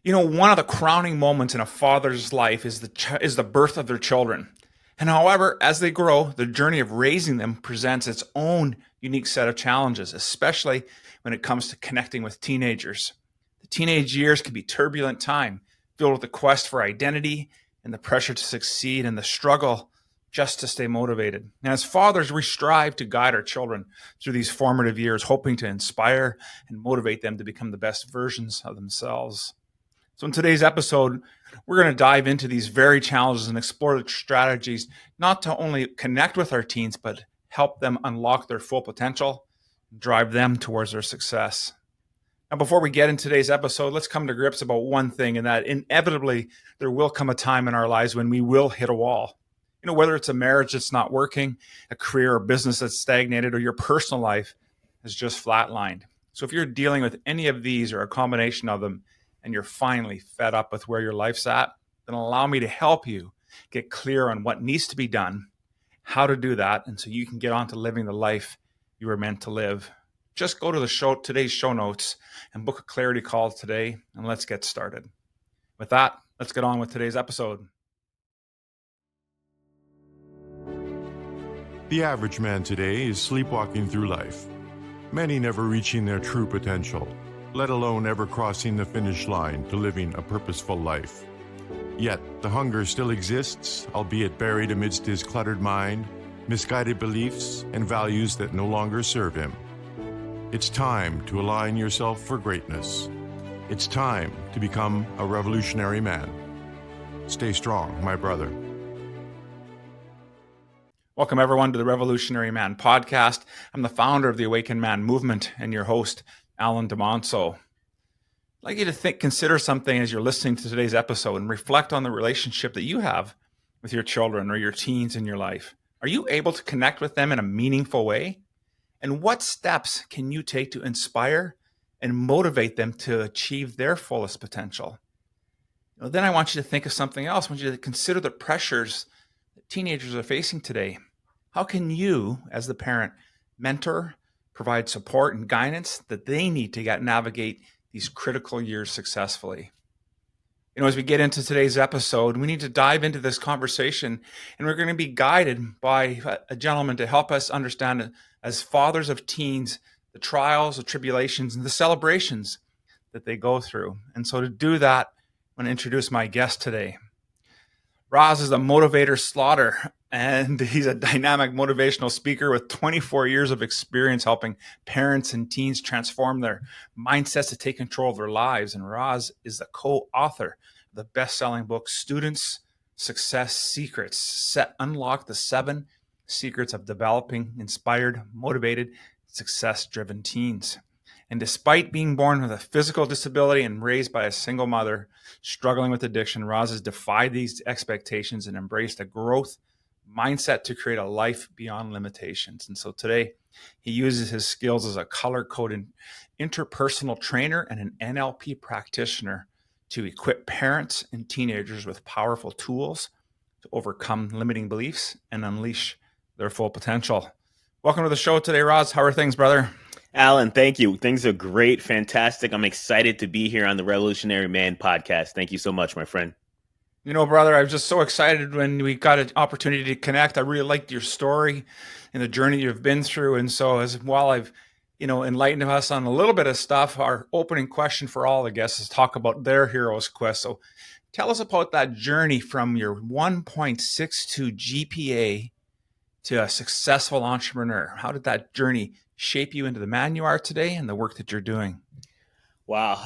One of the crowning moments in a father's life is the birth of their children. And however, as they grow, the journey of raising them presents its own unique set of challenges, especially when it comes to connecting with teenagers. The teenage years can be turbulent time, filled with the quest for identity and the pressure to succeed and the struggle just to stay motivated. And as fathers, we strive to guide our children through these formative years, hoping to inspire and motivate them to become the best versions of themselves. So, in today's episode, we're going to dive into these very challenges and explore the strategies not to only connect with our teens, but help them unlock their full potential, drive them towards their success. Now, before we get into today's episode, let's come to grips about one thing, and that inevitably there will come a time in our lives when we will hit a wall. Whether it's a marriage that's not working, a career or business that's stagnated, or your personal life is just flatlined. So if you're dealing with any of these or a combination of them, and you're finally fed up with where your life's at, then allow me to help you get clear on what needs to be done, how to do that, and so you can get on to living the life you were meant to live. Just go to today's show notes and book a clarity call today, and let's get started. With that, let's get on with today's episode. The average man today is sleepwalking through life, many never reaching their true potential, let alone ever crossing the finish line to living a purposeful life. Yet, the hunger still exists, albeit buried amidst his cluttered mind, misguided beliefs, and values that no longer serve him. It's time to align yourself for greatness. It's time to become a revolutionary man. Stay strong, my brother. Welcome, everyone, to the Revolutionary Man podcast. I'm the founder of the Awakened Man movement and your host, Alan DeMonso. I'd like you to consider something as you're listening to today's episode and reflect on the relationship that you have with your children or your teens in your life. Are you able to connect with them in a meaningful way? And what steps can you take to inspire and motivate them to achieve their fullest potential? Then I want you to think of something else. I want you to consider the pressures that teenagers are facing today. How can you, as the parent, mentor, provide support and guidance that they need to navigate these critical years successfully? As we get into today's episode, we need to dive into this conversation, and we're going to be guided by a gentleman to help us understand, as fathers of teens, the trials, the tribulations, and the celebrations that they go through. And so to do that, I'm going to introduce my guest today. Rahz is a motivator slaughter, and he's a dynamic motivational speaker with 24 years of experience helping parents and teens transform their mindsets to take control of their lives. And Rahz is the co-author of the best-selling book, Students' Success Secrets, Unlock the 7 Secrets of Developing Inspired, Motivated, Success-Driven Teens. And despite being born with a physical disability and raised by a single mother struggling with addiction, Rahz has defied these expectations and embraced a growth mindset to create a life beyond limitations. And so today, he uses his skills as a color-coded interpersonal trainer and an NLP practitioner to equip parents and teenagers with powerful tools to overcome limiting beliefs and unleash their full potential. Welcome to the show today, Rahz. How are things, brother? Alan, thank you. Things are great, fantastic. I'm excited to be here on the Revolutionary Man podcast. Thank you so much, my friend. Brother, I was just so excited when we got an opportunity to connect. I really liked your story and the journey you've been through. And so while I've, enlightened us on a little bit of stuff, our opening question for all the guests is talk about their hero's quest. So tell us about that journey from your 1.62 GPA to a successful entrepreneur. How did that journey shape you into the man you are today and the work that you're doing? Wow,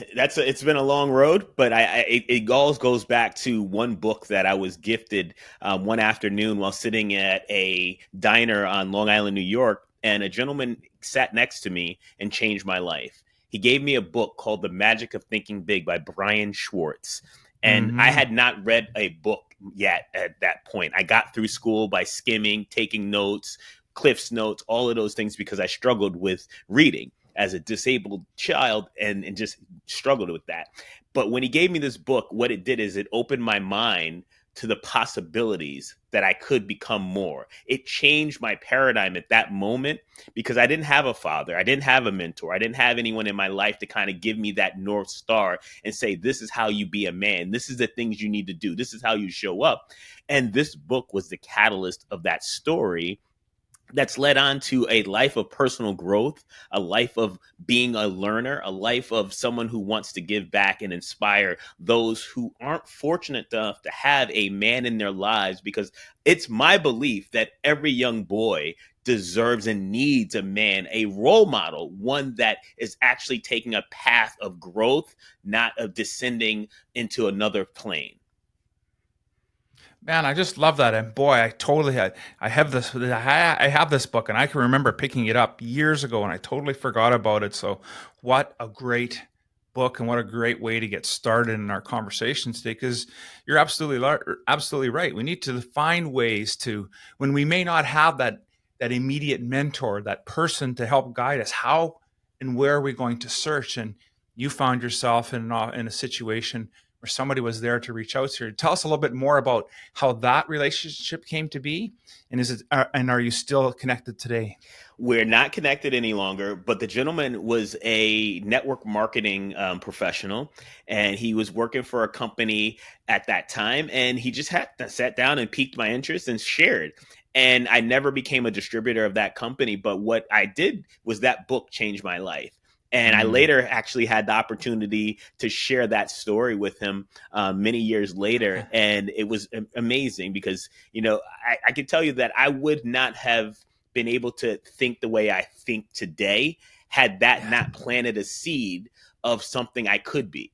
it's been a long road, but it all goes back to one book that I was gifted one afternoon while sitting at a diner on Long Island, New York, and a gentleman sat next to me and changed my life. He gave me a book called The Magic of Thinking Big by Brian Schwartz. And I had not read a book yet at that point. I got through school by skimming, taking notes, Cliff's notes, all of those things, because I struggled with reading as a disabled child and just struggled with that. But when he gave me this book, what it did is it opened my mind to the possibilities that I could become more. It changed my paradigm at that moment because I didn't have a father. I didn't have a mentor. I didn't have anyone in my life to kind of give me that North Star and say, this is how you be a man. This is the things you need to do. This is how you show up. And this book was the catalyst of that story that's led on to a life of personal growth, a life of being a learner, a life of someone who wants to give back and inspire those who aren't fortunate enough to have a man in their lives, because it's my belief that every young boy deserves and needs a man, a role model, one that is actually taking a path of growth, not of descending into another plane. Man, I just love that, and boy, I have this book, and I can remember picking it up years ago, and I totally forgot about it. So, what a great book, and what a great way to get started in our conversation today. Because you're absolutely right. We need to find ways to, when we may not have that immediate mentor, that person to help guide us. How and where are we going to search? And you found yourself in a situation where somebody was there to reach out to you. Tell us a little bit more about how that relationship came to be, and are you still connected today? We're not connected any longer, but the gentleman was a network marketing professional, and he was working for a company at that time, and he just had sat down and piqued my interest and shared. And I never became a distributor of that company, but what I did was that book changed my life. And I later actually had the opportunity to share that story with him many years later. And it was amazing because, I can tell you that I would not have been able to think the way I think today had that not planted a seed of something I could be.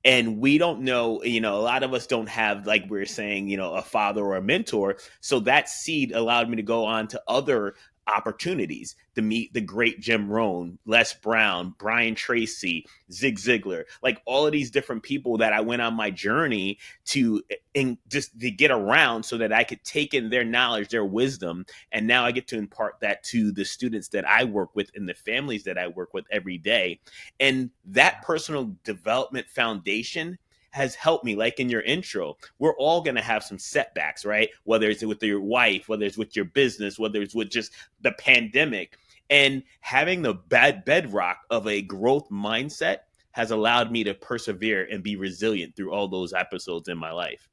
And we don't know, a lot of us don't have, like we were saying, a father or a mentor. So that seed allowed me to go on to other opportunities to meet the great Jim Rohn, Les Brown, Brian Tracy, Zig Ziglar, like all of these different people that I went on my journey to, and just to get around so that I could take in their knowledge, their wisdom. And now I get to impart that to the students that I work with and the families that I work with every day. And that personal development foundation has helped me. Like in your intro, we're all going to have some setbacks, right? Whether it's with your wife, whether it's with your business, whether it's with just the pandemic. And having the bedrock of a growth mindset has allowed me to persevere and be resilient through all those episodes in my life.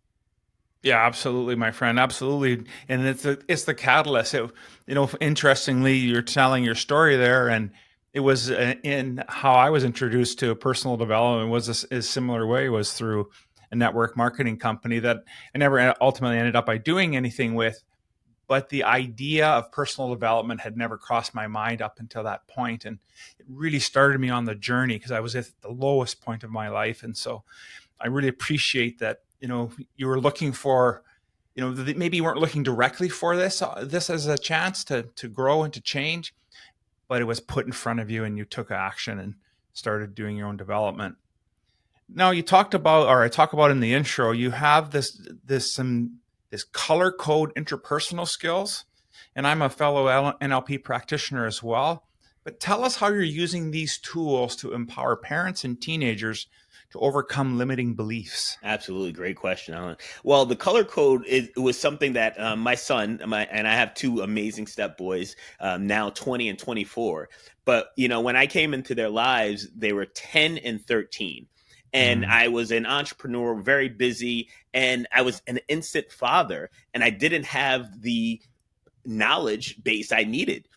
Yeah, absolutely, my friend. Absolutely. And it's the catalyst. Interestingly, you're telling your story there, and it was in how I was introduced to personal development was a similar way, was through a network marketing company that I never ultimately ended up by doing anything with. But the idea of personal development had never crossed my mind up until that point. And it really started me on the journey because I was at the lowest point of my life. And so I really appreciate that, you were looking for, maybe you weren't looking directly for this as a chance to grow and to change, but it was put in front of you and you took action and started doing your own development. Now you talked about, or I talk about in the intro, you have this color code interpersonal skills, and I'm a fellow NLP practitioner as well. But tell us how you're using these tools to empower parents and teenagers to overcome limiting beliefs. Absolutely. Great question, Alan. Well, the color code, it was something that my son, and I have two amazing step boys, now 20 and 24. But, when I came into their lives, they were 10 and 13. And I was an entrepreneur, very busy, and I was an instant father, and I didn't have the knowledge base I needed.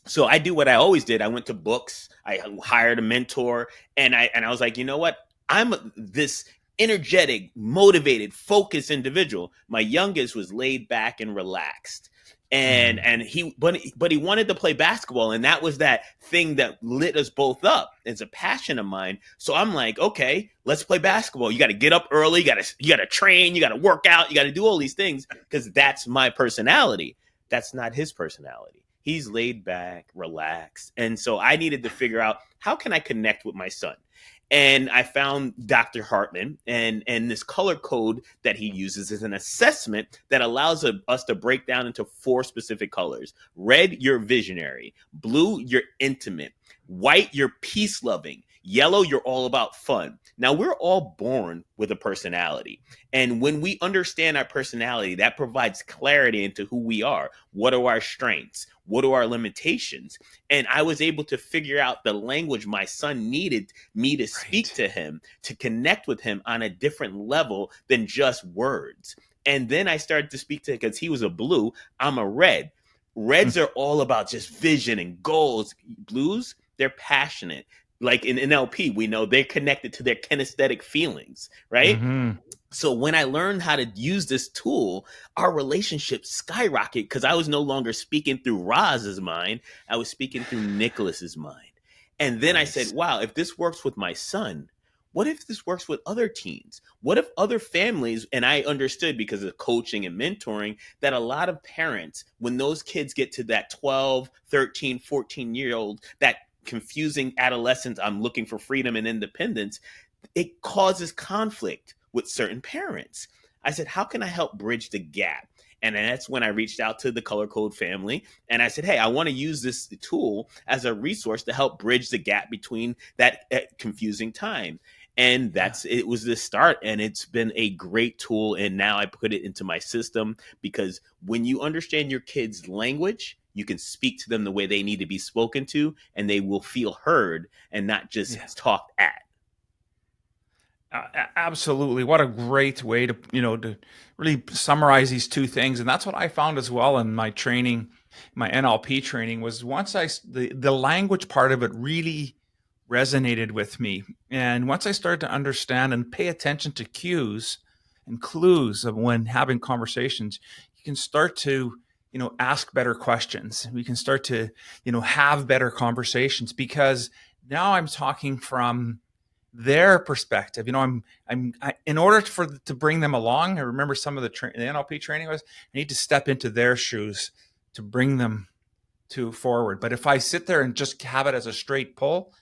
So I do what I always did. I went to books, I hired a mentor, and I was like, you know what? I'm this energetic, motivated, focused individual. My youngest was laid back and relaxed. And he wanted to play basketball, and that was that thing that lit us both up. It's a passion of mine. So I'm like, okay, let's play basketball. You got to get up early, you got to train, you got to work out, you got to do all these things because that's my personality. That's not his personality. He's laid back, relaxed. And so I needed to figure out, how can I connect with my son? And I found Dr. Hartman, and this color code that he uses is an assessment that allows us to break down into 4 specific colors. Red, you're visionary. Blue, you're intimate. White, you're peace-loving. Yellow, you're all about fun. Now, we're all born with a personality. And when we understand our personality, that provides clarity into who we are. What are our strengths? What are our limitations? And I was able to figure out the language my son needed me to speak to him, to connect with him on a different level than just words. And then I started to speak to him because he was a blue, I'm a red. Reds are all about just vision and goals. Blues, they're passionate. Like in NLP, we know they're connected to their kinesthetic feelings, right? Mm-hmm. So when I learned how to use this tool, our relationship skyrocketed because I was no longer speaking through Raz's mind. I was speaking through Nicholas's mind. And then I said, wow, if this works with my son, what if this works with other teens? What if other families, and I understood because of coaching and mentoring, that a lot of parents, when those kids get to that 12, 13, 14-year-old, that confusing adolescence, I'm looking for freedom and independence, it causes conflict with certain parents. I said, how can I help bridge the gap? And that's when I reached out to the Color Code family and I said, hey, I want to use this tool as a resource to help bridge the gap between that confusing time. And it was the start, and it's been a great tool. And now I put it into my system because when you understand your kids' language, you can speak to them the way they need to be spoken to, and they will feel heard and not just talked at. Absolutely. What a great way to, to really summarize these two things. And that's what I found as well in my training, my NLP training, was once the language part of it really resonated with me. And once I started to understand and pay attention to cues and clues of when having conversations, you can start to, ask better questions. We can start to, have better conversations because now I'm talking from their perspective. In order to bring them along, I remember some of the NLP training was, I need to step into their shoes to bring them to forward. But if I sit there and just have it as a straight pull,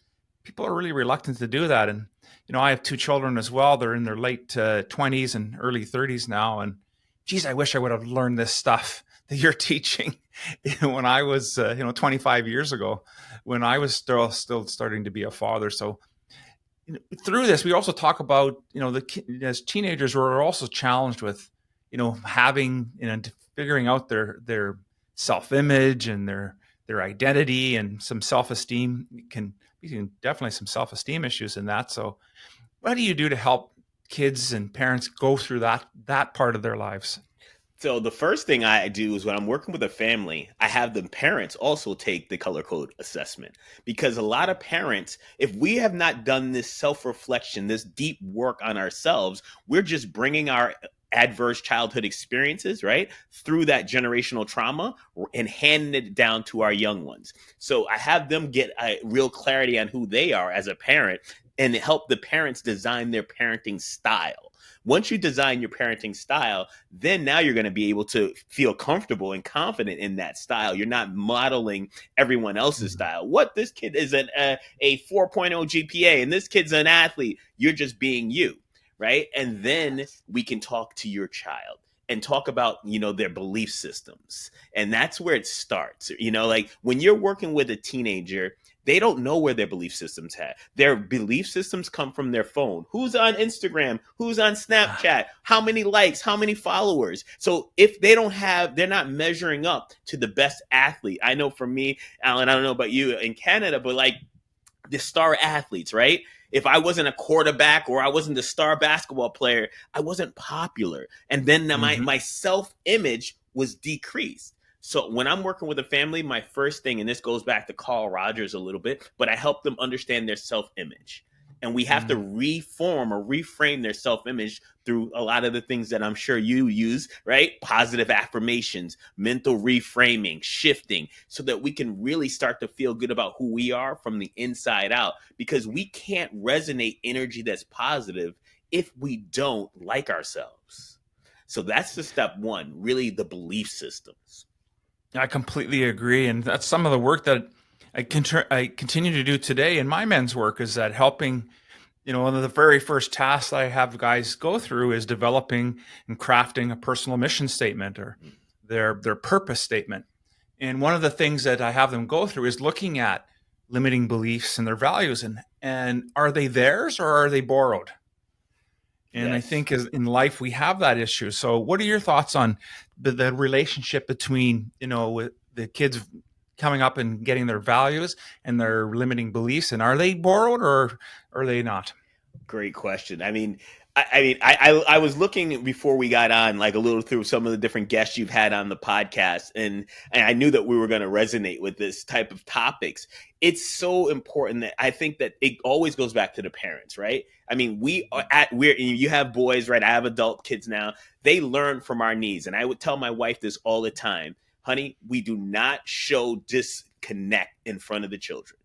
people are really reluctant to do that. And, I have two children as well. They're in their late 20s and early 30s now. And geez, I wish I would have learned this stuff that you're teaching when I was, 25 years ago, when I was still starting to be a father. So, through this, we also talk about, as teenagers, we're also challenged with, having, figuring out their self-image and their identity and some self-esteem can definitely some self-esteem issues in that. So what do you do to help kids and parents go through that part of their lives? So the first thing I do is when I'm working with a family, I have the parents also take the color code assessment, because a lot of parents, if we have not done this self-reflection, this deep work on ourselves, we're just bringing our adverse childhood experiences, right, through that generational trauma and handing it down to our young ones. So I have them get a real clarity on who they are as a parent and help the parents design their parenting style. Once you design your parenting style, then now you're going to be able to feel comfortable and confident in that style. You're not modeling everyone else's style. What, this kid is a 4.0 GPA and this kid's an athlete. You're just being you, right? And then we can talk to your child and talk about, their belief systems. And that's where it starts. Like when you're working with a teenager, they don't know where their belief systems have. Their belief systems come from their phone. Who's on Instagram? Who's on Snapchat? How many likes? How many followers? So if they're not measuring up to the best athlete. I know for me, Alan, I don't know about you in Canada, but like the star athletes, right? If I wasn't a quarterback or I wasn't a star basketball player, I wasn't popular. And then my self-image was decreased. So when I'm working with a family, my first thing, and this goes back to Carl Rogers a little bit, but I help them understand their self-image. And we have to reform or reframe their self-image through a lot of the things that I'm sure you use, right? Positive affirmations, mental reframing, shifting, so that we can really start to feel good about who we are from the inside out, because we can't resonate energy that's positive if we don't like ourselves. So that's the step one, really the belief systems. I completely agree. And that's some of the work that I continue to do today in my men's work, is that helping, one of the very first tasks I have guys go through is developing and crafting a personal mission statement or their purpose statement. And one of the things that I have them go through is looking at limiting beliefs and their values, and are they theirs or are they borrowed? And I Yes. think as in life we have that issue. So what are your thoughts on the relationship between, with the kids coming up and getting their values and their limiting beliefs, and are they borrowed or are they not? Great question. I was looking before we got on, like a little through some of the different guests you've had on the podcast, and I knew that we were going to resonate with this type of topics. It's so important that I think that it always goes back to the parents, right? I mean, you have boys, right? I have adult kids now. They learn from our needs, and I would tell my wife this all the time, honey. We do not show disconnect in front of the children.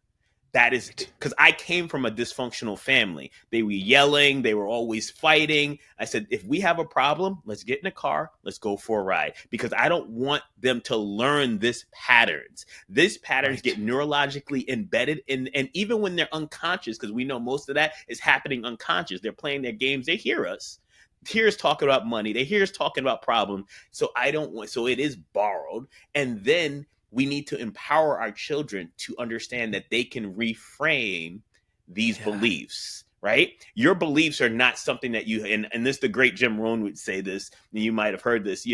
That is Right. because I came from a dysfunctional family. They were yelling, they were always fighting. I said, if we have a problem, let's get in a car, let's go for a ride, because I don't want them to learn this patterns. This patterns Right. get neurologically embedded in, and even when they're unconscious, because we know most of that is happening unconscious. They're playing their games, they hear us. Hear us talking about money, they hear us talking about problems. So it is borrowed. And then we need to empower our children to understand that they can reframe these Yeah. beliefs, right? Your beliefs are not something that and this, the great Jim Rohn would say this, and you might have heard this,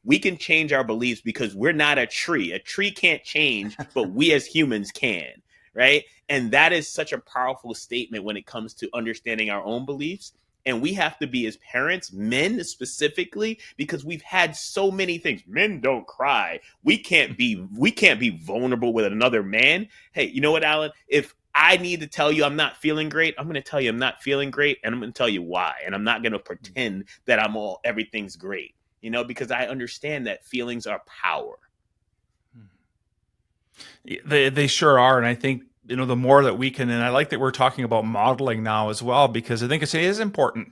we can change our beliefs because we're not a tree. A tree can't change, but we as humans can, right? And that is such a powerful statement when it comes to understanding our own beliefs. And we have to be, as parents, men specifically, because we've had so many things. Men don't cry. We can't be vulnerable with another man. Hey, you know what, Alan? If I need to tell you I'm not feeling great, I'm going to tell you I'm not feeling great, and I'm going to tell you why. And I'm not going to pretend that everything's great, because I understand that feelings are power. They sure are, and I think the more that we can, and I like that we're talking about modeling now as well, because I think it is important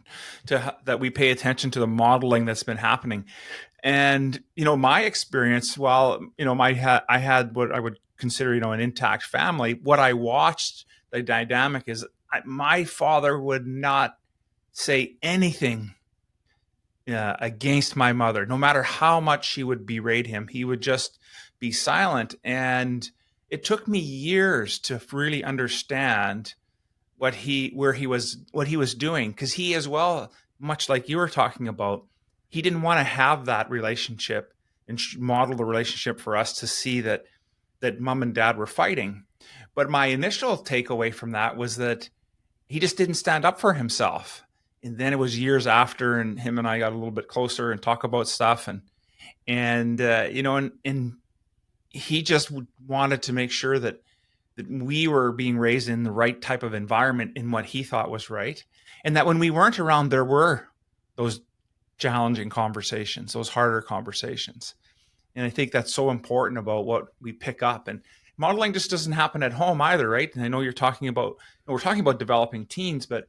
that we pay attention to the modeling that's been happening. And my experience, while I had what I would consider an intact family, what I watched the dynamic is my father would not say anything against my mother, no matter how much she would berate him. He would just be silent, and it took me years to really understand what he was doing, because he as well, much like you were talking about, he didn't want to have that relationship and model the relationship for us to see that mom and dad were fighting. But my initial takeaway from that was that he just didn't stand up for himself. And then it was years after, and him and I got a little bit closer and talk about stuff, and he just wanted to make sure that we were being raised in the right type of environment in what he thought was right. And that when we weren't around, there were those challenging conversations, those harder conversations. And I think that's so important about what we pick up. And modeling just doesn't happen at home either, right? And I know we're talking about developing teens, but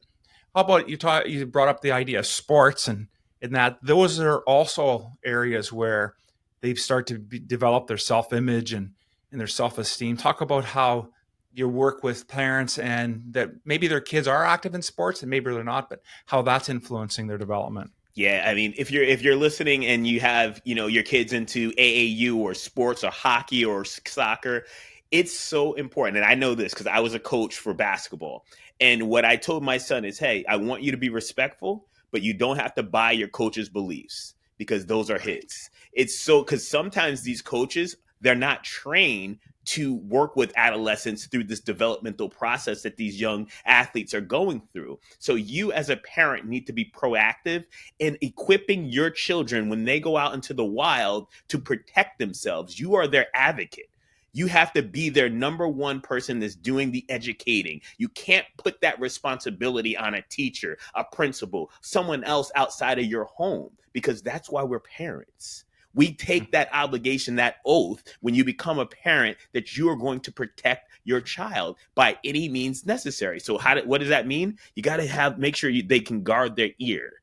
how about you brought up the idea of sports, and that those are also areas where they start to develop their self-image and their self-esteem. Talk about how your work with parents, and that maybe their kids are active in sports and maybe they're not, but how that's influencing their development. Yeah, I mean, if you're listening and you have, your kids into AAU or sports or hockey or soccer, it's so important. And I know this because I was a coach for basketball. And what I told my son is, hey, I want you to be respectful, but you don't have to buy your coach's beliefs because those are Right. his. It's so, because sometimes these coaches, they're not trained to work with adolescents through this developmental process that these young athletes are going through. So you as a parent need to be proactive in equipping your children when they go out into the wild to protect themselves. You are their advocate. You have to be their number one person that's doing the educating. You can't put that responsibility on a teacher, a principal, someone else outside of your home, because that's why we're parents. We take that obligation, that oath, when you become a parent, that you are going to protect your child by any means necessary. So what does that mean? You got to make sure they can guard their ear.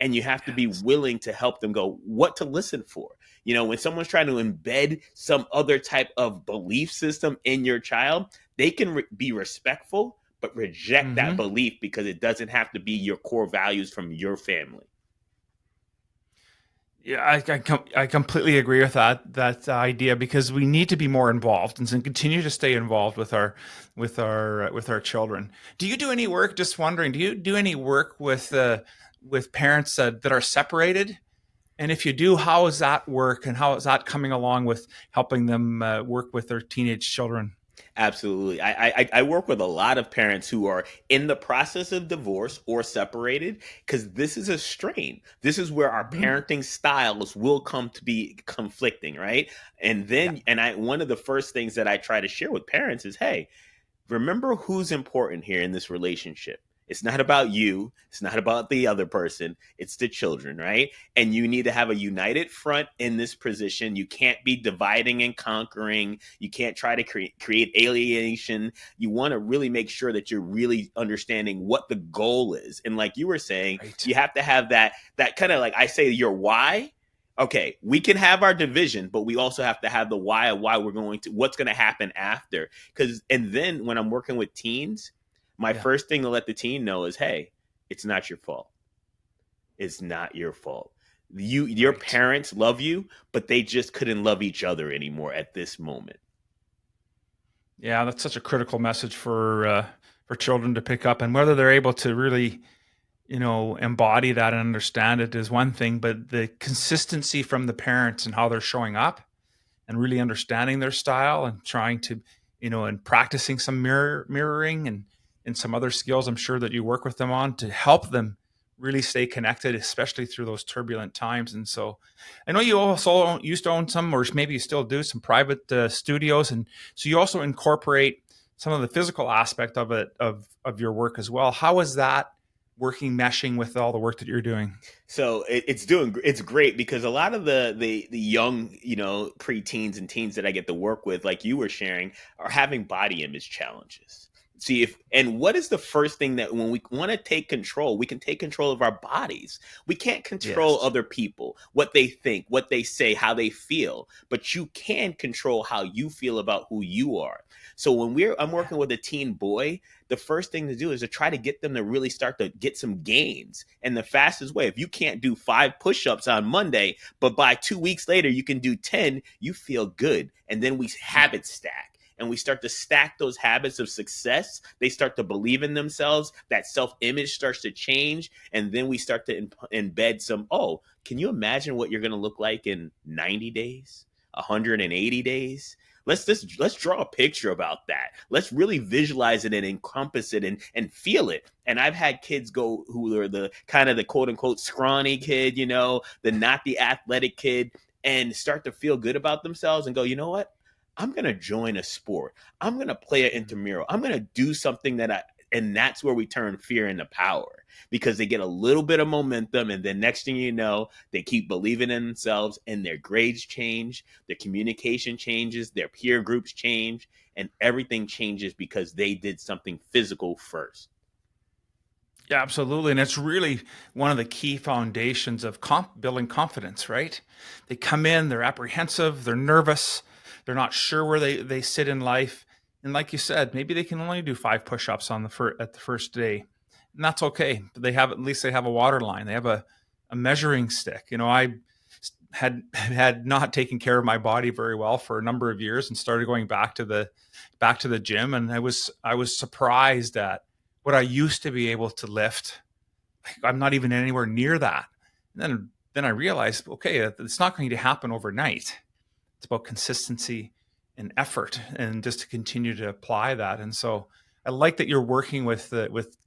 And you have to be Yes. willing to help them go what to listen for. When someone's trying to embed some other type of belief system in your child, they can be respectful, but reject that Mm-hmm. belief because it doesn't have to be your core values from your family. Yeah, I completely agree with that idea, because we need to be more involved and continue to stay involved with our children. Do you do any work? Just wondering, do you do any work with parents that are separated? And if you do, how is that work, and how is that coming along with helping them work with their teenage children? Absolutely. I work with a lot of parents who are in the process of divorce or separated, because this is a strain. This is where our Mhm. parenting styles will come to be conflicting, right? And Yeah, then, one of the first things that I try to share with parents is, hey, remember who's important here in this relationship. It's not about you. It's not about the other person. It's the children, right? And you need to have a united front in this position. You can't be dividing and conquering. You can't try to create alienation. You want to really make sure that you're really understanding what the goal is. And like you were saying, right. you have to have that kind of, like I say, your why. Okay, we can have our division, but we also have to have the why of why we're going to, what's going to happen after. Because, and then when I'm working with teens, my Yeah, first thing to let the teen know is, hey, it's not your fault. It's not your fault. Your right. parents love you, but they just couldn't love each other anymore at this moment. Yeah, that's such a critical message for children to pick up, and whether they're able to really, embody that and understand it is one thing, but the consistency from the parents and how they're showing up and really understanding their style and trying to, and practicing some mirroring and some other skills, I'm sure that you work with them on to help them really stay connected, especially through those turbulent times. And so I know you also used to own some, or maybe you still do, some private studios. And so you also incorporate some of the physical aspect of it, of your work as well. How is that working, meshing with all the work that you're doing? So it's great, because a lot of the young, preteens and teens that I get to work with, like you were sharing, are having body image challenges. See, if and what is the first thing that, when we want to take control, we can take control of our bodies. We can't control Yes. other people, what they think, what they say, how they feel, but you can control how you feel about who you are. So when I'm Yeah. working with a teen boy, the first thing to do is to try to get them to really start to get some gains. And the fastest way, if you can't do 5 push-ups on Monday, but by 2 weeks later you can do 10, you feel good. And then we habit stack. And we start to stack those habits of success. They start to believe in themselves. That self-image starts to change. And then we start to embed some, oh, can you imagine what you're going to look like in 90 days, 180 days? Let's draw a picture about that. Let's really visualize it and encompass it and feel it. And I've had kids go who are the kind of the quote unquote scrawny kid, the not the athletic kid, and start to feel good about themselves and go, you know what? I'm gonna join a sport. I'm gonna play an intramural. I'm gonna do something and that's where we turn fear into power, because they get a little bit of momentum, and then next thing you know, they keep believing in themselves, and their grades change, their communication changes, their peer groups change, and everything changes because they did something physical first. Yeah, absolutely. And it's really one of the key foundations of building confidence, right? They come in, they're apprehensive, they're nervous, they're not sure where they sit in life. And like you said, maybe they can only do 5 push-ups at the first day. And that's okay. But at least they have a water line. They have a measuring stick. I had not taken care of my body very well for a number of years and started going back to the gym. And I was surprised at what I used to be able to lift. Like, I'm not even anywhere near that. And then I realized, okay, it's not going to happen overnight. It's about consistency and effort, and just to continue to apply that. And so I like that you're working with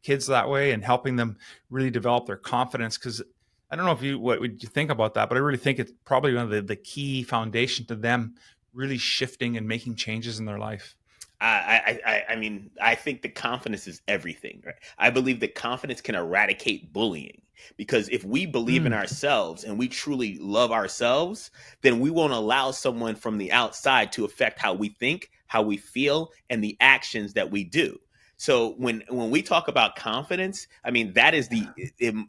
kids that way and helping them really develop their confidence. Because I don't know what would you think about that, but I really think it's probably one of the key foundation to them really shifting and making changes in their life. I mean, I think the confidence is everything, right? I believe that confidence can eradicate bullying, because if we believe in Mm, ourselves and we truly love ourselves, then we won't allow someone from the outside to affect how we think, how we feel, and the actions that we do. So when we talk about confidence, I mean that is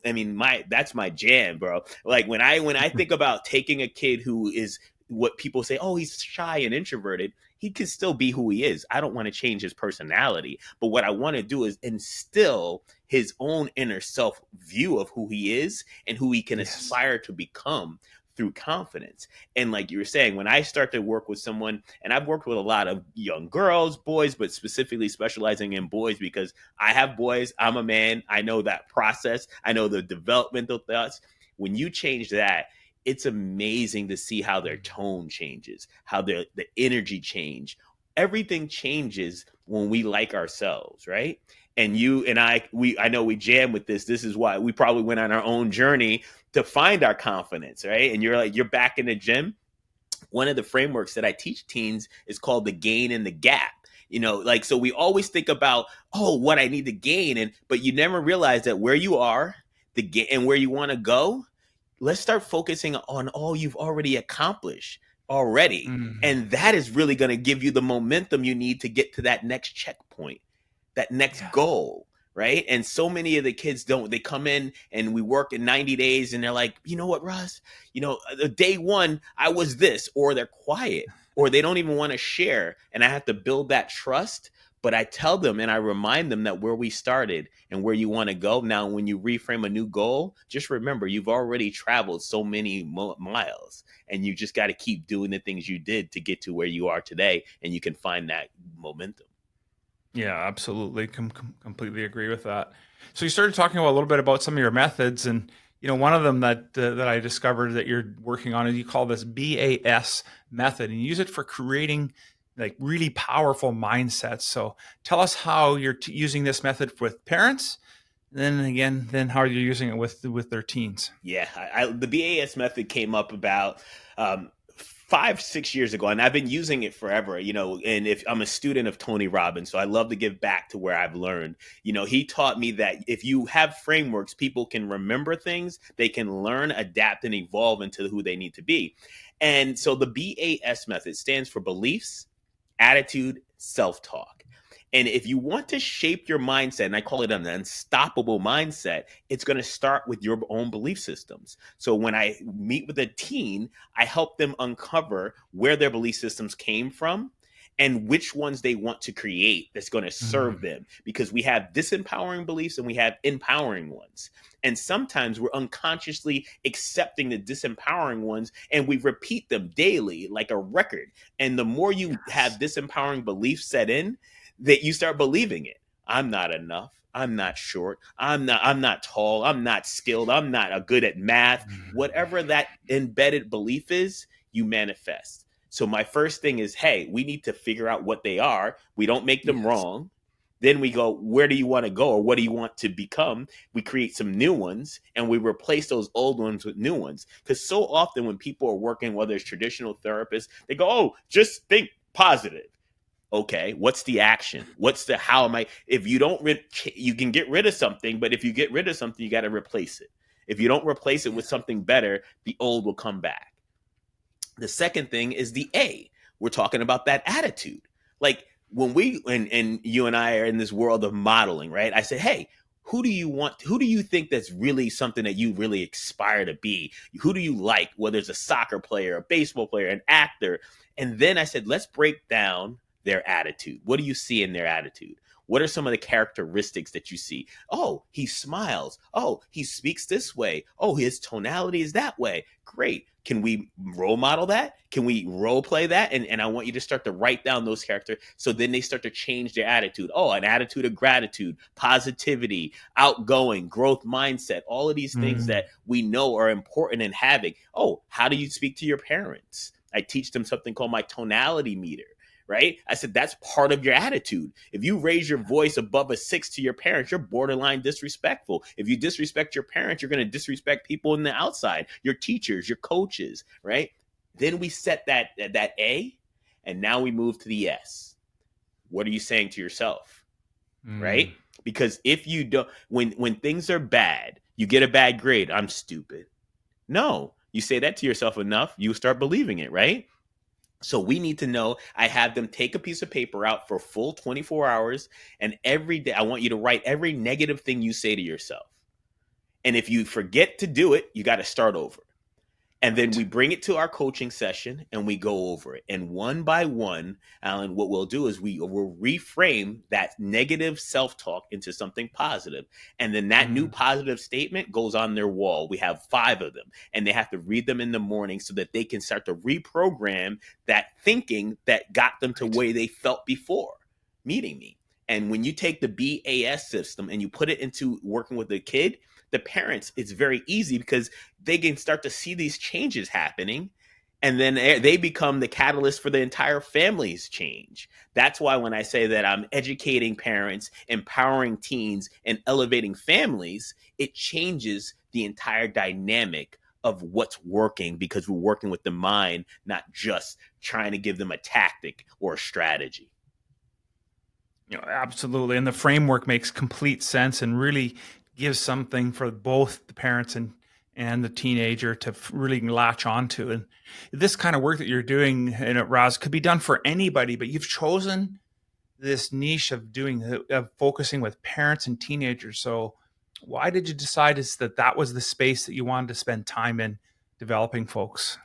I mean my that's my jam, bro. Like when I think about taking a kid who is what people say, oh, he's shy and introverted, he can still be who he is. I don't want to change his personality, but what I want to do is instill his own inner self view of who he is and who he can yes. aspire to become through confidence. And like you were saying, when I start to work with someone, and I've worked with a lot of young girls, boys, but specifically specializing in boys because I have boys, I'm a man, I know that process, I know the developmental thoughts. When you change that, it's amazing to see how their tone changes, how the energy change. Everything changes when we like ourselves, right? And you and I know we jam with this. This is why we probably went on our own journey to find our confidence, right? And you're back in the gym. One of the frameworks that I teach teens is called the gain and the gap. Like, so we always think about, oh, what I need to gain, but you never realize that where you are, and where you want to go. Let's start focusing on all you've already accomplished already. And that is really going to give you the momentum you need to get to that next checkpoint, that next goal, right? And so many of the kids they come in and we work in 90 days and they're like, you know what, Rhaz, day one, I was this, or they're quiet, or they don't even want to share. And I have to build that trust. But I tell them and I remind them that where we started and where you want to go. Now, when you reframe a new goal, just remember you've already traveled so many miles, and you just got to keep doing the things you did to get to where you are today, and you can find that momentum. Yeah, absolutely. Completely agree with that. So you started talking a little bit about some of your methods, and one of them that I discovered that you're working on is you call this BAS method, and you use it for creating like really powerful mindsets. So tell us how you're using this method with parents, then how you're using it with their teens. Yeah, the BAS method came up about 5-6 years ago, and I've been using it forever. And if I'm a student of Tony Robbins, so I love to give back to where I've learned. He taught me that if you have frameworks, people can remember things, they can learn, adapt, and evolve into who they need to be. And so the BAS method stands for beliefs, attitude, self-talk. And if you want to shape your mindset, and I call it an unstoppable mindset, it's going to start with your own belief systems. So when I meet with a teen, I help them uncover where their belief systems came from and which ones they want to create that's going to serve them. Because we have disempowering beliefs and we have empowering ones. And sometimes we're unconsciously accepting the disempowering ones and we repeat them daily like a record. And the more you have disempowering beliefs set in, that you start believing it. I'm not enough. I'm not short. I'm not tall. I'm not skilled. I'm not good at math. Whatever that embedded belief is, you manifest. So my first thing is, hey, we need to figure out what they are. We don't make them wrong. Then we go, where do you want to go, or what do you want to become? We create some new ones and we replace those old ones with new ones. Because so often when people are working, whether it's traditional therapists, they go, oh, just think positive. Okay, what's the action? How am I? If you don't, you can get rid of something, but if you get rid of something, you got to replace it. If you don't replace it with something better, the old will come back. The second thing is the A. We're talking about that attitude. Like when and you and I are in this world of modeling, right? I say, hey, who do you think that's really something that you really aspire to be? Who do you like, whether it's a soccer player, a baseball player, an actor? And then I said, let's break down their attitude. What do you see in their attitude? What are some of the characteristics that you see? Oh, he smiles. Oh, he speaks this way. Oh, his tonality is that way. Great. Can we role model that? Can we role play that? And I want you to start to write down those characters. So then they start to change their attitude. Oh, an attitude of gratitude, positivity, outgoing, growth mindset, all of these things that we know are important in having. Oh, how do you speak to your parents? I teach them something called my tonality meter. Right? I said, that's part of your attitude. If you raise your voice above a 6 to your parents, you're borderline disrespectful. If you disrespect your parents, you're going to disrespect people in the outside, your teachers, your coaches, right? Then we set that A, and now we move to the S. What are you saying to yourself? Right? Because if you don't, when things are bad, you get a bad grade, I'm stupid. No, you say that to yourself enough, you start believing it, right? So we need to know, I have them take a piece of paper out for full 24 hours. And every day, I want you to write every negative thing you say to yourself. And if you forget to do it, you got to start over. And then Right. we bring it to our coaching session and we go over it. And one by one, Alan, what we'll do is we will reframe that negative self talk into something positive. And then that new Mm. positive statement goes on their wall. We have 5 of them, and they have to read them in the morning so that they can start to reprogram that thinking that got them to Right. the way they felt before meeting me. And when you take the BAS system and you put it into working with the kid, the parents, it's very easy because they can start to see these changes happening, and then they become the catalyst for the entire family's change. That's why when I say that I'm educating parents, empowering teens, and elevating families, it changes the entire dynamic of what's working, because we're working with the mind, not just trying to give them a tactic or a strategy. Absolutely. And the framework makes complete sense and really gives something for both the parents and the teenager to really latch onto. And this kind of work that you're doing in Rhaz could be done for anybody, but you've chosen this niche of focusing with parents and teenagers. So why did you decide that was the space that you wanted to spend time in developing folks?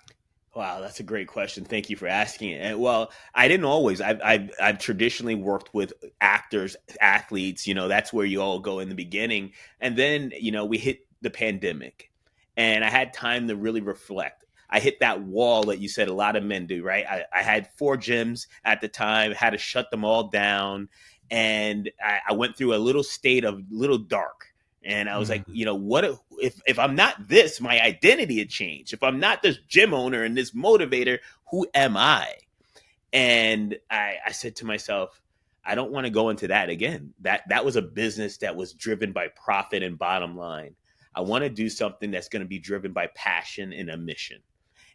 Wow, that's a great question. Thank you for asking it. And well, I didn't always. I've traditionally worked with actors, athletes. That's where you all go in the beginning, and then we hit the pandemic, and I had time to really reflect. I hit that wall that you said a lot of men do, right? I had 4 gyms at the time, had to shut them all down, and I went through a little state of little dark. And I was like, Mm. what if I'm not this, my identity had changed. If I'm not this gym owner and this motivator, who am I? And I said to myself, I don't want to go into that again. That was a business that was driven by profit and bottom line. I want to do something that's going to be driven by passion and a mission.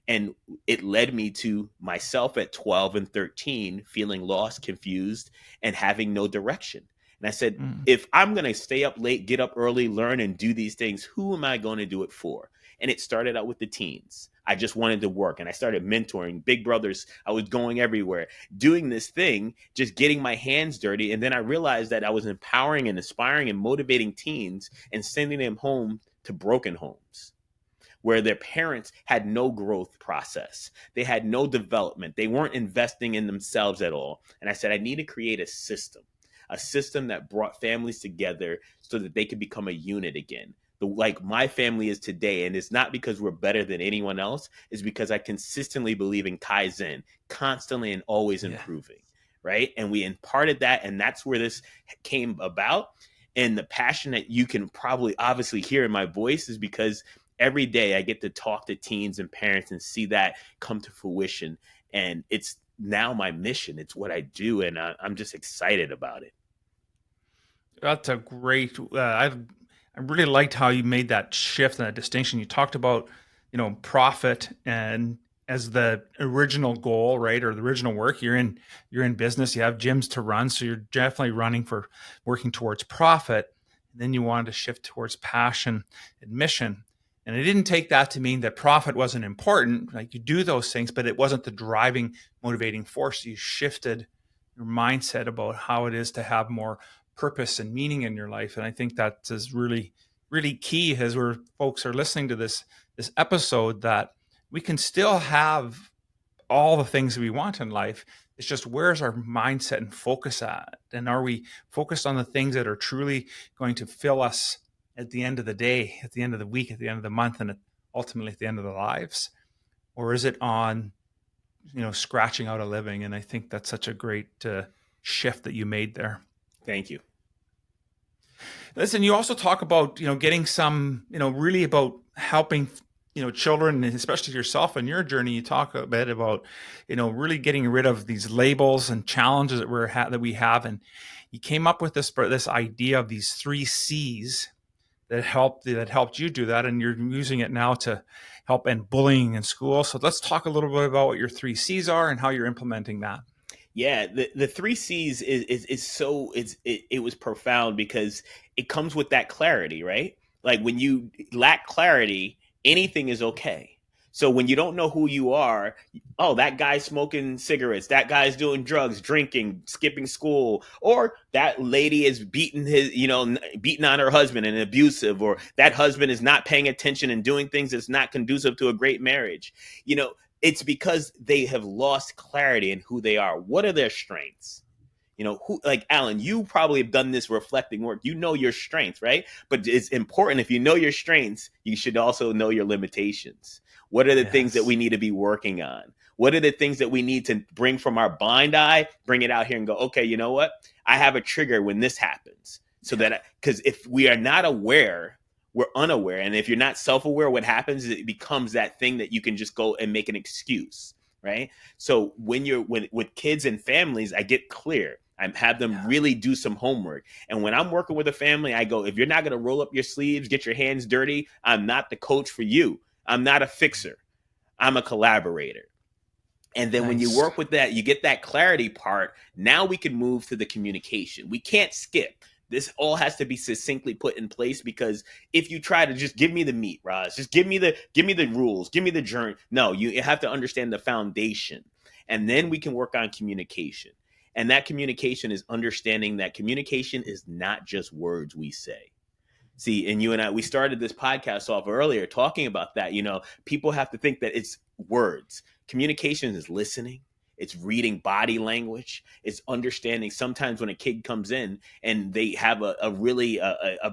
And it led me to myself at 12 and 13 feeling lost, confused, and having no direction. And I said, Mm. if I'm going to stay up late, get up early, learn, and do these things, who am I going to do it for? And it started out with the teens. I just wanted to work, and I started mentoring big brothers. I was going everywhere, doing this thing, just getting my hands dirty. And then I realized that I was empowering and inspiring and motivating teens and sending them home to broken homes, where their parents had no growth process. They had no development. They weren't investing in themselves at all. And I said, I need to create a system that brought families together so that they could become a unit again. Like my family is today. And it's not because we're better than anyone else. It's because I consistently believe in Kaizen, constantly and always Yeah. improving. Right. And we imparted that. And that's where this came about. And the passion that you can probably obviously hear in my voice is because every day I get to talk to teens and parents and see that come to fruition. And it's now my mission. It's what I do. And I'm just excited about it. That's a great. I really liked how you made that shift and that distinction. You talked about, profit and as the original goal, right, or the original work. You're in business. You have gyms to run, so you're definitely running for working towards profit. And then you wanted to shift towards passion and mission. And it didn't take that to mean that profit wasn't important. Like you do those things, but it wasn't the driving, motivating force. You shifted your mindset about how it is to have more purpose and meaning in your life. And I think that is really, really key as folks are listening to this episode, that we can still have all the things we want in life. It's just, where's our mindset and focus at? And are we focused on the things that are truly going to fill us at the end of the day, at the end of the week, at the end of the month, and ultimately at the end of their lives? Or is it on, scratching out a living? And I think that's such a great shift that you made there. Thank you. Listen, you also talk about, getting some, really about helping, children, and especially yourself in your journey. You talk a bit about, really getting rid of these labels and challenges that we have. And you came up with this idea of these 3 C's that helped you do that. And you're using it now to help end bullying in school. So let's talk a little bit about what your 3 C's are and how you're implementing that. Yeah, the 3 C's is so it was profound because it comes with that clarity, right? Like when you lack clarity, anything is okay. So when you don't know who you are, oh, that guy's smoking cigarettes, that guy's doing drugs, drinking, skipping school, or that lady is beating on her husband and abusive, or that husband is not paying attention and doing things that's not conducive to a great marriage. It's because they have lost clarity in who they are. What are their strengths? Who, like Alan, you probably have done this reflecting work. You know your strengths, right? But it's important, if you know your strengths, you should also know your limitations. What are the things that we need to be working on? What are the things that we need to bring from our blind eye, bring it out here and go, okay, you know what? I have a trigger when this happens. So that, because if we are not aware, we're unaware. And if you're not self-aware, what happens is it becomes that thing that you can just go and make an excuse, right? So with kids and families, I get clear. I have them really do some homework. And when I'm working with a family, I go, if you're not going to roll up your sleeves, get your hands dirty, I'm not the coach for you. I'm not a fixer. I'm a collaborator. And then when you work with that, you get that clarity part. Now we can move to the communication. We can't skip. This all has to be succinctly put in place, because if you try to just give me the meat, Rhaz, just give me the rules, give me the journey. No, you have to understand the foundation. And then we can work on communication. And that communication is understanding that communication is not just words we say. See, and you and I, we started this podcast off earlier talking about that. People have to think that it's words. Communication is listening. It's reading body language. It's understanding. Sometimes when a kid comes in and they have a really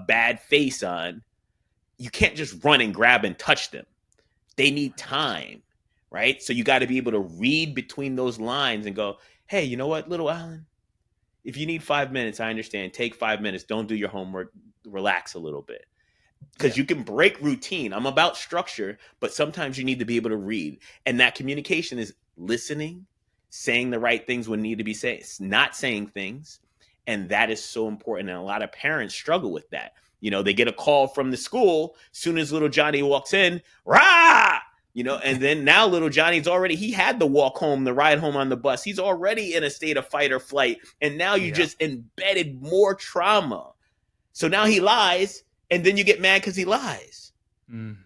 bad face on, you can't just run and grab and touch them. They need time, right? So you got to be able to read between those lines and go, hey, you know what, little Alan? If you need 5 minutes, I understand. Take 5 minutes. Don't do your homework. Relax a little bit. Because you can break routine. I'm about structure, but sometimes you need to be able to read. And that communication is listening, saying the right things when need to be said, not saying things. And that is so important. And a lot of parents struggle with that. They get a call from the school. Soon as little Johnny walks in, rah! And then now little Johnny's he had the walk home, the ride home on the bus. He's already in a state of fight or flight. And now you just embedded more trauma. So now he lies, and then you get mad because he lies.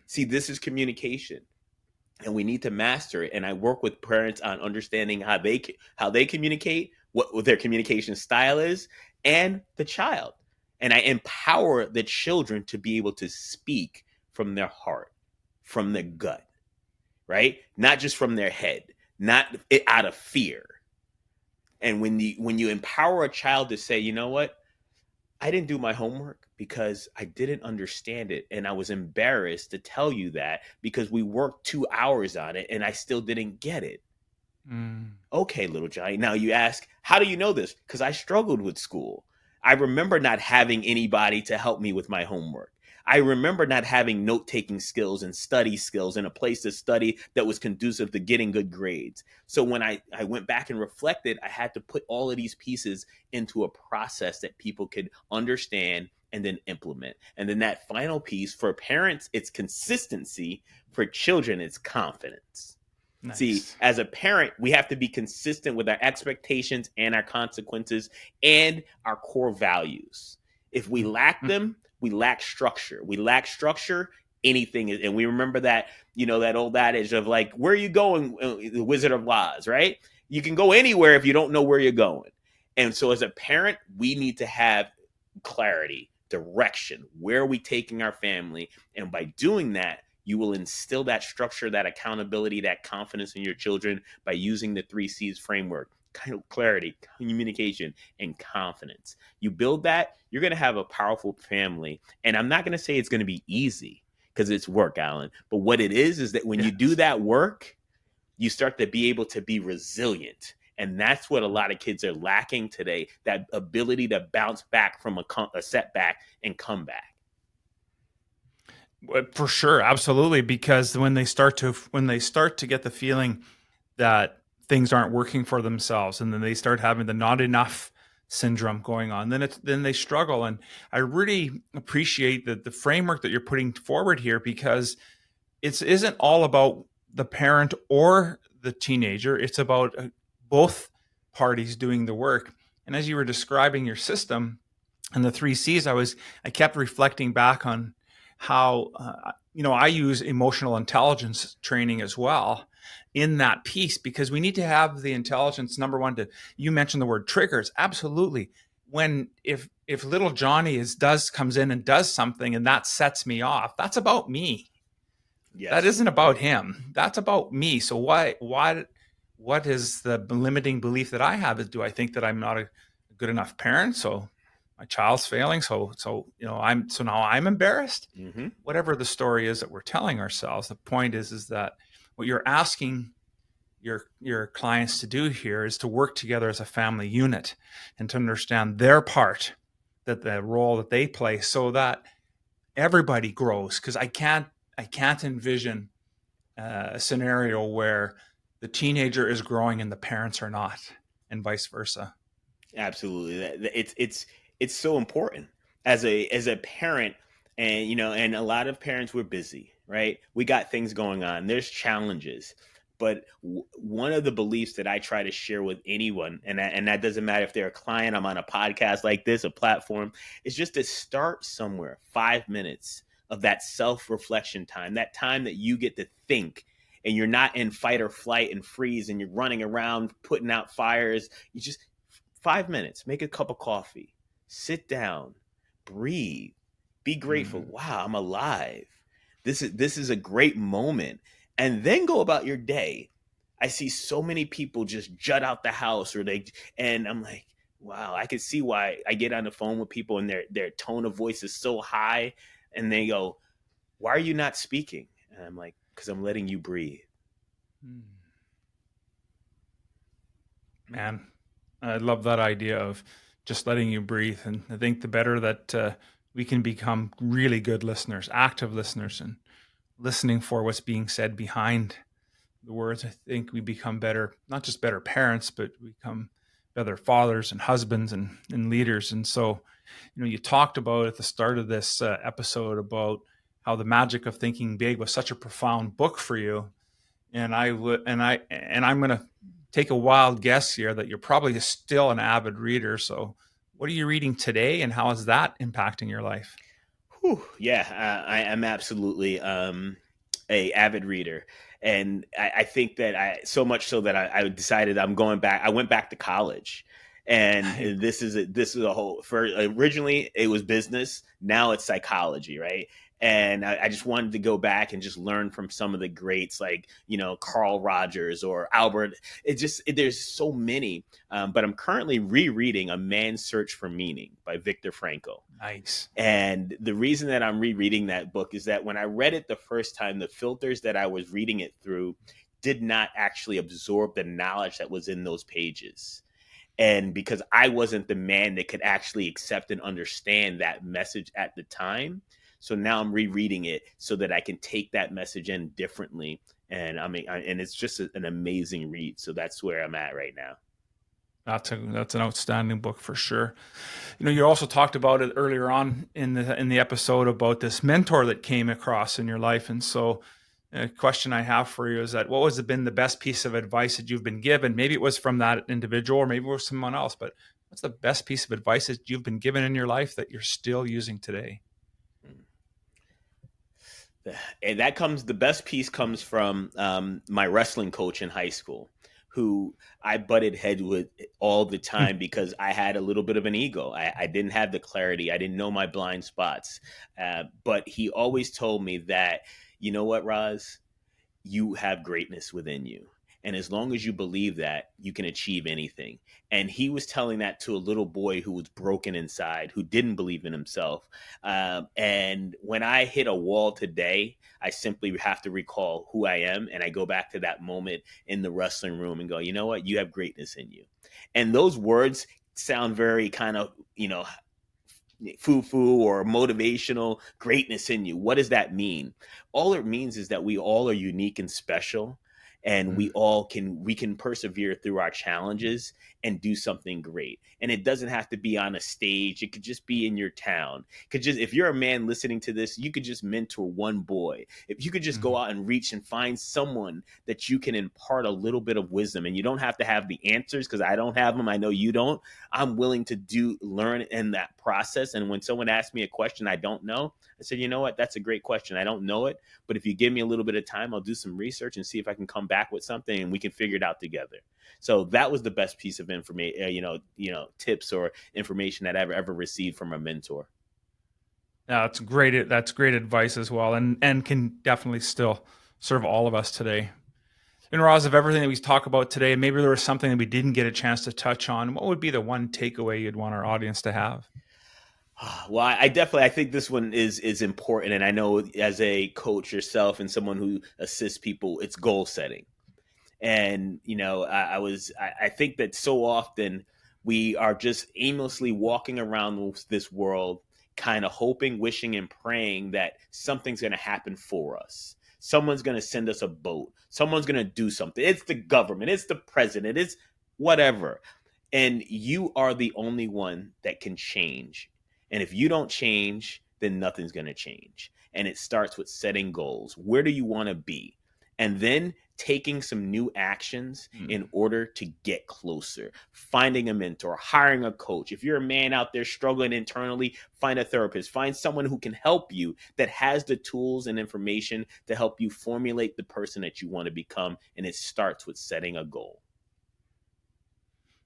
See, this is communication, and we need to master it. And I work with parents on understanding how they communicate, what their communication style is, and the child. And I empower the children to be able to speak from their heart, from their gut. Right? Not just from their head, not out of fear. And when you empower a child to say, you know what, I didn't do my homework because I didn't understand it. And I was embarrassed to tell you that because we worked 2 hours on it and I still didn't get it. Okay, little Johnny. Now you ask, how do you know this? Because I struggled with school. I remember not having anybody to help me with my homework. I remember not having note-taking skills and study skills and a place to study that was conducive to getting good grades. So when I went back and reflected, I had to put all of these pieces into a process that people could understand and then implement. And then that final piece, for parents, it's consistency. For children, it's confidence. Nice. See, as a parent, we have to be consistent with our expectations and our consequences and our core values. If we lack them, we lack structure. We lack structure, anything is, and we remember that, that old adage of like, where are you going? The Wizard of Oz, right? You can go anywhere if you don't know where you're going. And so as a parent, we need to have clarity, direction. Where are we taking our family? And by doing that, you will instill that structure, that accountability, that confidence in your children by using the 3 C's framework. Kind of clarity, communication, and confidence. You build that, you're going to have a powerful family. And I'm not going to say it's going to be easy because it's work, Alan. But what it is that when you do that work, you start to be able to be resilient. And that's what a lot of kids are lacking today, that ability to bounce back from a setback and come back. For sure, absolutely. Because when they start to get the feeling that things aren't working for themselves, and then they start having the not enough syndrome going on, then they struggle. And I really appreciate the framework that you're putting forward here, because it isn't all about the parent or the teenager. It's about both parties doing the work. And as you were describing your system and the 3 C's, I kept reflecting back on how, I use emotional intelligence training as well in that piece, because we need to have the intelligence, number one, you mentioned the word triggers. Absolutely. If little Johnny comes in and does something and that sets me off, that's about me. That Yes. isn't about him. That's about me. So what is the limiting belief that I have? Do I think that I'm not a good enough parent? So my child's failing. So now I'm embarrassed. Mm-hmm. Whatever the story is that we're telling ourselves, the point is that what you're asking your clients to do here is to work together as a family unit and to understand their part, that the role that they play, so that everybody grows. Because I can't envision a scenario where the teenager is growing and the parents are not, and vice versa. Absolutely. It's so important as a parent, and and a lot of parents, we're busy, right? We got things going on. There's challenges. But one of the beliefs that I try to share with anyone, and that doesn't matter if they're a client, I'm on a podcast like this, a platform, is just to start somewhere. 5 minutes of that self-reflection time, that time that you get to think, and you're not in fight or flight and freeze and you're running around putting out fires. You just 5 minutes, make a cup of coffee, sit down, breathe, be grateful. Mm. Wow, I'm alive. This is a great moment. And then go about your day. I see so many people just jut out the house, and I'm like, wow, I can see why. I get on the phone with people and their tone of voice is so high, and they go, "Why are you not speaking?" And I'm like, "Because I'm letting you breathe." Man, I love that idea of just letting you breathe. And I think the better that we can become really good listeners, active listeners, and listening for what's being said behind the words, I think we become better, not just better parents, but we become better fathers and husbands and leaders. And so, you talked about at the start of this episode about how The Magic of Thinking Big was such a profound book for you. And I'm going to take a wild guess here that you're probably still an avid reader. So what are you reading today, and how is that impacting your life? Whew, yeah, I am absolutely a avid reader, and I think that so much so that I decided I'm going back. I went back to college, and this is a whole. For originally it was business, now it's psychology, right? And I just wanted to go back and just learn from some of the greats, like Carl Rogers or Albert. There's so many, but I'm currently rereading A Man's Search for Meaning by Viktor Frankl. Nice. And the reason that I'm rereading that book is that when I read it the first time, the filters that I was reading it through did not actually absorb the knowledge that was in those pages. And because I wasn't the man that could actually accept and understand that message at the time. So now I'm rereading it so that I can take that message in differently. And and it's just an amazing read. So that's where I'm at right now. That's an outstanding book for sure. You also talked about it earlier on in the episode about this mentor that came across in your life. And so a question I have for you is that what has been the best piece of advice that you've been given? Maybe it was from that individual, or maybe it was someone else, but what's the best piece of advice that you've been given in your life that you're still using today? And the best piece comes from my wrestling coach in high school, who I butted head with all the time because I had a little bit of an ego. I didn't have the clarity. I didn't know my blind spots. But he always told me that, you know what, Rhaz, you have greatness within you. And as long as you believe that, you can achieve anything. And he was telling that to a little boy who was broken inside, who didn't believe in himself. And when I hit a wall today, I simply have to recall who I am. And I go back to that moment in the wrestling room and go, you know what? You have greatness in you. And those words sound very kind of, foo-foo or motivational. Greatness in you. What does that mean? All it means is that we all are unique and special, and we can persevere through our challenges, and do something great. And it doesn't have to be on a stage. It could just be in your town. If you're a man listening to this, you could just mentor one boy. If you could just go out and reach and find someone that you can impart a little bit of wisdom, and you don't have to have the answers, because I don't have them. I know you don't. I'm willing to learn in that process. And when someone asks me a question I don't know, I said, you know what? That's a great question. I don't know it, but if you give me a little bit of time, I'll do some research and see if I can come back with something and we can figure it out together. So that was the best piece of information, tips or information that I've ever received from a mentor. Yeah, that's great. That's great advice as well, and can definitely still serve all of us today. And Rhaz, of everything that we talk about today, maybe there was something that we didn't get a chance to touch on. What would be the one takeaway you'd want our audience to have? Well, I think this one is important. And I know as a coach yourself and someone who assists people, it's goal setting. And, I think that so often we are just aimlessly walking around this world, kind of hoping, wishing, and praying that something's going to happen for us. Someone's going to send us a boat. Someone's going to do something. It's the government. It's the president. It's whatever. And you are the only one that can change. And if you don't change, then nothing's going to change. And it starts with setting goals. Where do you want to be? And then taking some new actions in order to get closer. Finding a mentor, hiring a coach. If you're a man out there struggling internally, find a therapist. Find someone who can help you, that has the tools and information to help you formulate the person that you want to become. And it starts with setting a goal.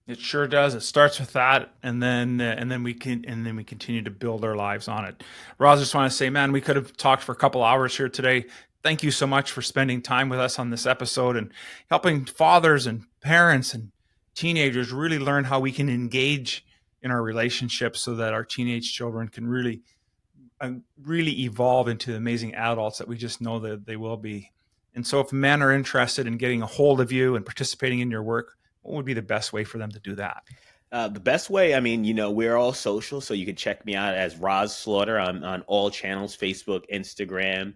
It sure does. It starts with that, and then we continue to build our lives on it. Rhaz, I just want to say, man, we could have talked for a couple hours here today. Thank you so much for spending time with us on this episode and helping fathers and parents and teenagers really learn how we can engage in our relationships so that our teenage children can really evolve into the amazing adults that we just know that they will be. And so if men are interested in getting a hold of you and participating in your work, what would be the best way for them to do that? The best way, we're all social, so you can check me out as Rahz Slaughter on all channels, Facebook, Instagram,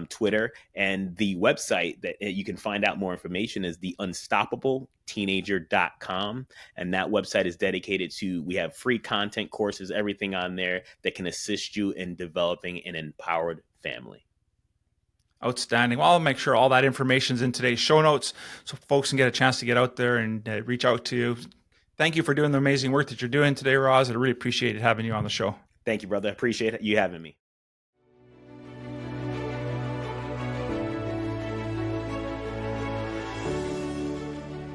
Twitter, and the website that you can find out more information is the unstoppableteenager.com. And that website is dedicated to, we have free content, courses, everything on there that can assist you in developing an empowered family. Outstanding. Well, I'll make sure all that information is in today's show notes so folks can get a chance to get out there and reach out to you. Thank you for doing the amazing work that you're doing today, Rhaz. I really appreciated having you on the show. Thank you, brother. I appreciate you having me.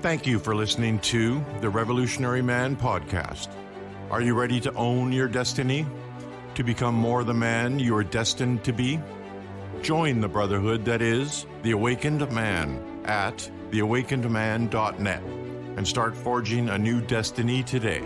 Thank you for listening to the Revolutionary Man podcast. Are you ready to own your destiny? To become more the man you are destined to be? Join the brotherhood that is The Awakened Man at theawakenedman.net and start forging a new destiny today.